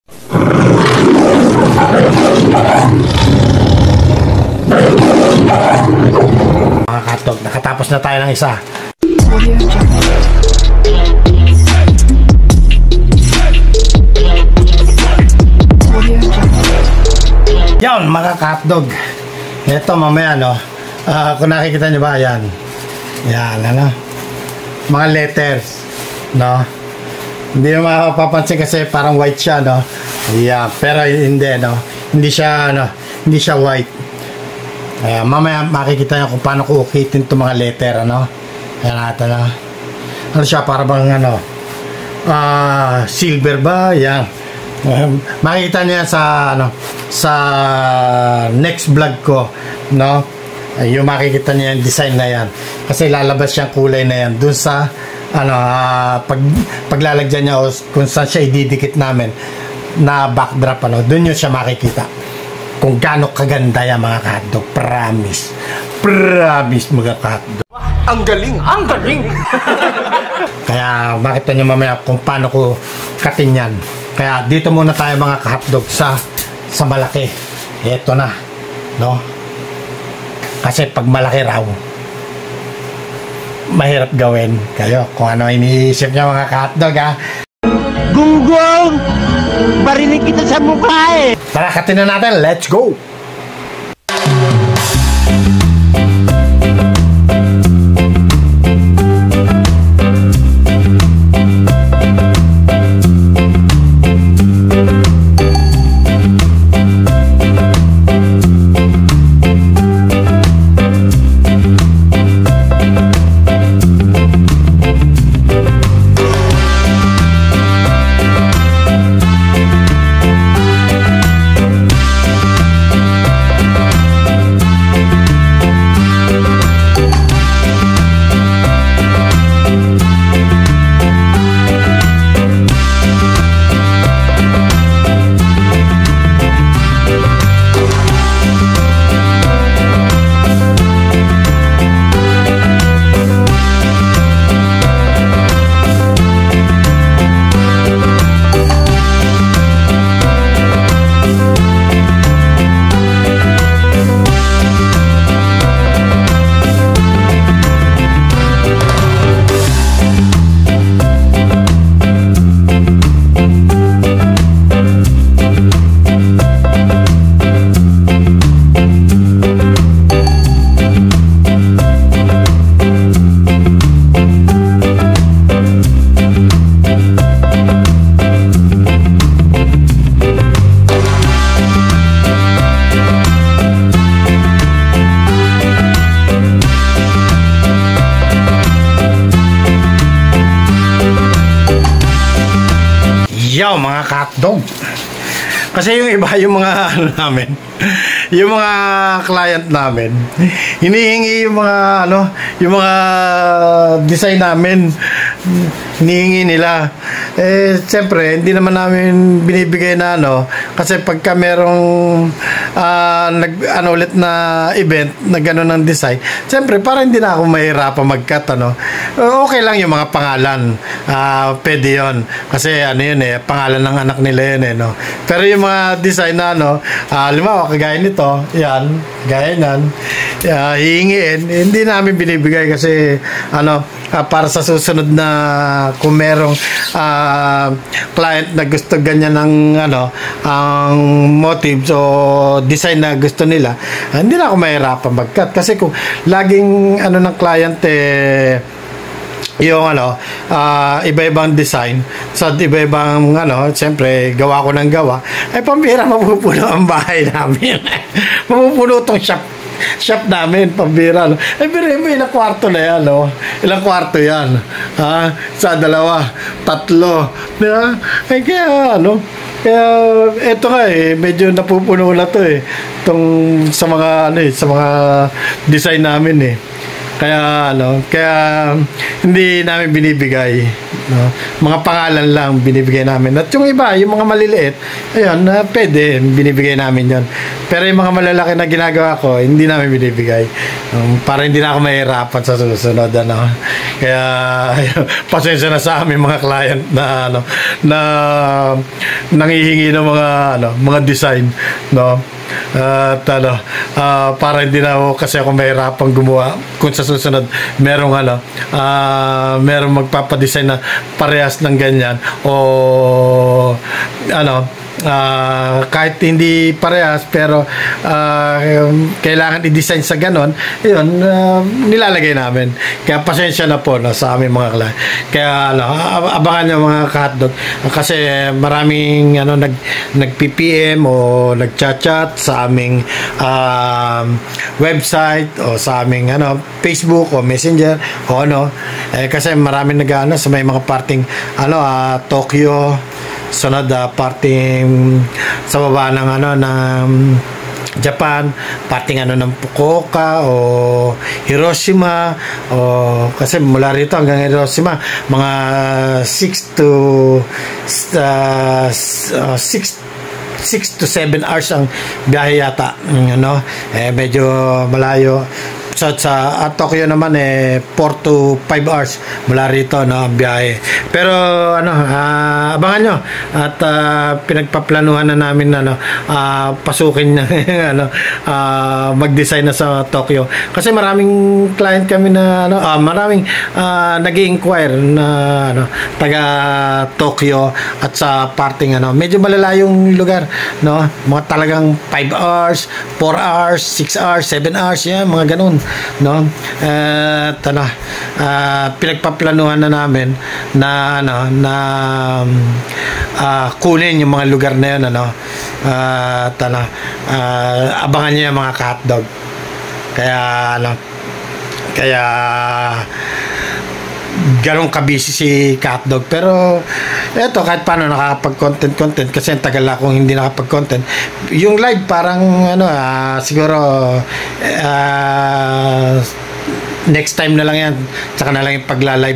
Mga katog, nakatapos na tayo ng isa. Yan mga katog. Ito mamaya no. Kung nakikita nyo ba yan. Yan ano. Mga letters. No. Hindi mo mapapansin kasi parang white siya no. Yeah, pero hindi no. Hindi siya ano. Hindi siya white. Mamaya makikita nyo kung paano ko ukitin itong mga letter ano. Yan natin no. Ano siya para bang ano. Silver ba? Yan. Makikita niyo yan sa ano. Sa next vlog ko no. Yung makikita niyo yung design na yan. Kasi lalabas yung kulay na yan dun sa ano paglalagyan niya o kung saan siya ididikit namin na backdrop ano. Dun yun siya makikita kung gaano kaganda yan mga kahotdog. Promise mga kahotdog. Ang galing, ang galing. Kaya makita niyo mamaya kung paano ko katin yan. Kaya dito muna tayo mga kahotdog sa malaki. Ito na no. Kasi pag malaki raw mahirap gawin. Kayo kung ano iniisip niya mga kahotdog ha. Gunggong! Barinig kita sa mukha eh! Tara, katin na natin. Let's go! Yo mga kahotdog. Kasi yung iba yung mga ano namin, yung mga client namin, hinihingi yung mga ano, yung mga design namin, hinihingi nila. Siyempre hindi naman namin binibigay na ano, kasi pagka merong ano ulit na event na gano'n ng design, siyempre para hindi na ako mahirapan mag-cut ano. Okay lang yung mga pangalan, pwede yun kasi ano yun pangalan ng anak nila yun no. Pero yung mga design na ano, halimbawa kagaya nito, yan, gaya yan, hihingiin, hindi namin binibigay kasi ano, para sa susunod na kung merong client na gusto ganyan ng ano, ang motives o design na gusto nila, hindi na ako mahirapan mag-cut kasi kung laging ano ng client yung ano, iba-ibang design sa iba-ibang ano, siyempre gawa ko ng gawa, ay pambira mapupuno ang bahay namin. Mapupuno tong shop namin, pambira no? Pero ilang kwarto na yan no? Ilang kwarto yan sa dalawa, tatlo, diba? Kaya ano, kaya eto nga medyo napupuno na to itong sa mga ano sa mga design namin kaya ano, kaya hindi namin binibigay no? Mga pangalan lang binibigay namin. At yung iba, yung mga maliliit, ayun, pwede binibigay namin yon. Pero yung mga malalaki na ginagawa ko, hindi namin binibigay. Para hindi na ako mahirapan sa susunod ano. Kaya ayun, pasensya na sa amin mga client na ano, na nangihingi ng mga mga design, no? At para hindi na ako, kasi ako mahirapang gumawa kung sa susunod merong merong magpapadesign na parehas ng ganyan, o kahit hindi parehas pero kailangan i-design sa ganon, yun, nilalagay namin. Kaya pasensya na po sa aming mga klase. Kaya abangan nyo mga ka-hotdog, kasi maraming nag-PPM o nag-chat sa aming website o sa aming Facebook o Messenger o kasi maraming sa may mga parting Tokyo, sunod parting sa baba ng Japan, parting ng Fukuoka o Hiroshima, o kasi mula rito hanggang Hiroshima mga 6 to 7 hours ang biyahe yata, medyo malayo. So sa Tokyo naman 4 to 5 hours mula rito ang biyahe. Pero abangan nyo, at pinagpaplanuhan na namin pasukin na mag-design na sa Tokyo, kasi maraming client kami na maraming nag-i-inquire na taga Tokyo, at sa parting medyo malalayong lugar, mga talagang 5 hours, 4 hours, 6 hours, 7 hours, yan, mga ganun, pinagpaplanuhan na namin na kunin yung mga lugar na yun, abangan niyo yung mga ka-hotdog. Kaya ganun kabisi si ka-hotdog, pero eto, kahit paano nakakapag-content kasi tagal akong hindi nakapag-content. Yung live parang siguro next time na lang yan, saka na lang yung pagla-live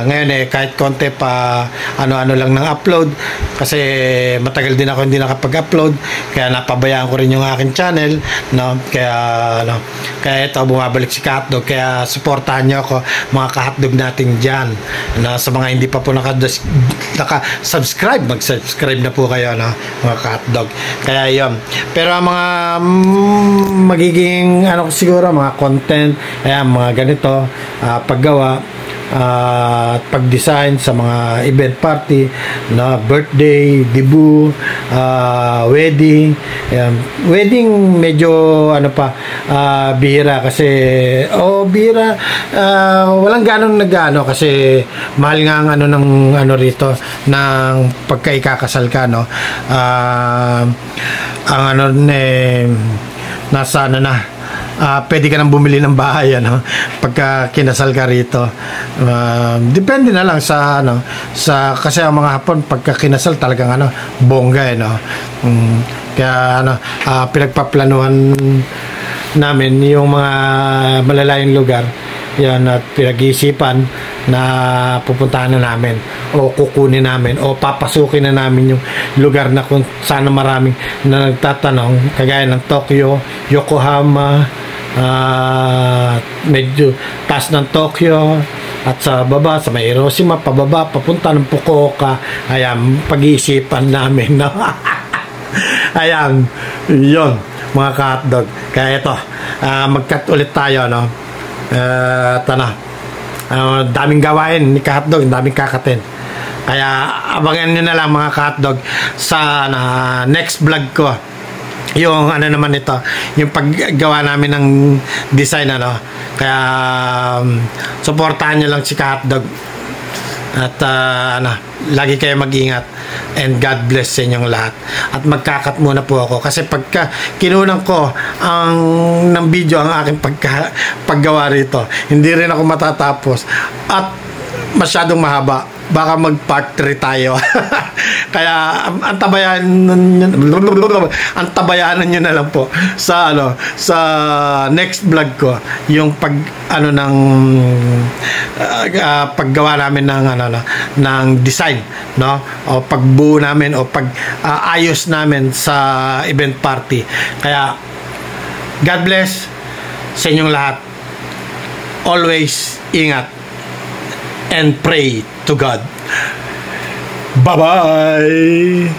ngayon kahit konti pa ano lang ng upload, kasi matagal din ako hindi nakapag-upload, kaya napabayaan ko rin yung aking channel, kaya ito, bumabalik si ka-hotdog. Kaya supportahan nyo ako, mga ka-hotdog natin dyan, sa mga hindi pa po naka-subscribe, mag-subscribe na po kayo, mga ka-hotdog. Kaya yun, pero ang mga magiging siguro mga content, mga ganito, paggawa at pag-design sa mga event party, birthday, debut, wedding. Wedding medyo bihira, kasi bihira, walang ganong kasi mahal nga ang rito ng pagka-ikakasal ka, ang nasa pwede ka nang bumili ng bahay pagka kinasal ka rito. Depende na lang sa kasi ang mga Hapon pagka kinasal talagang bongga kaya pinagpaplanuhan namin yung mga malalayong lugar yan, at pinag-iisipan na pupuntahan na namin o kukunin namin o papasukin na namin yung lugar na kung saan maraming na nagtatanong, kagaya ng Tokyo, Yokohama, medyo taas ng Tokyo, at sa baba sa may Hiroshima, pababa papunta ng Fukuoka. Ayan, pag-iisipan namin ayan, yun mga ka-hotdog. Kaya ito, mag-cut ulit tayo daming gawain ni ka-hotdog, daming kakatin. Kaya abangan nyo na lang mga ka-hotdog sa next vlog ko, yung naman ito, yung paggawa namin ng design kaya supportahan nyo lang si ka-hotdog, at lagi kayo mag-ingat, and God bless sa inyong lahat. At magkakat muna po ako, kasi pagka kinunang ko ng video ang aking paggawa rito, hindi rin ako matatapos at masyadong mahaba, baka mag part 3 tayo. Kaya antabayanan nyo na lang po sa sa next vlog ko, yung paggawa namin ng design, o pagbuo namin o ayos namin sa event party. Kaya God bless sa inyong lahat. Always ingat and pray to God. Bye-bye!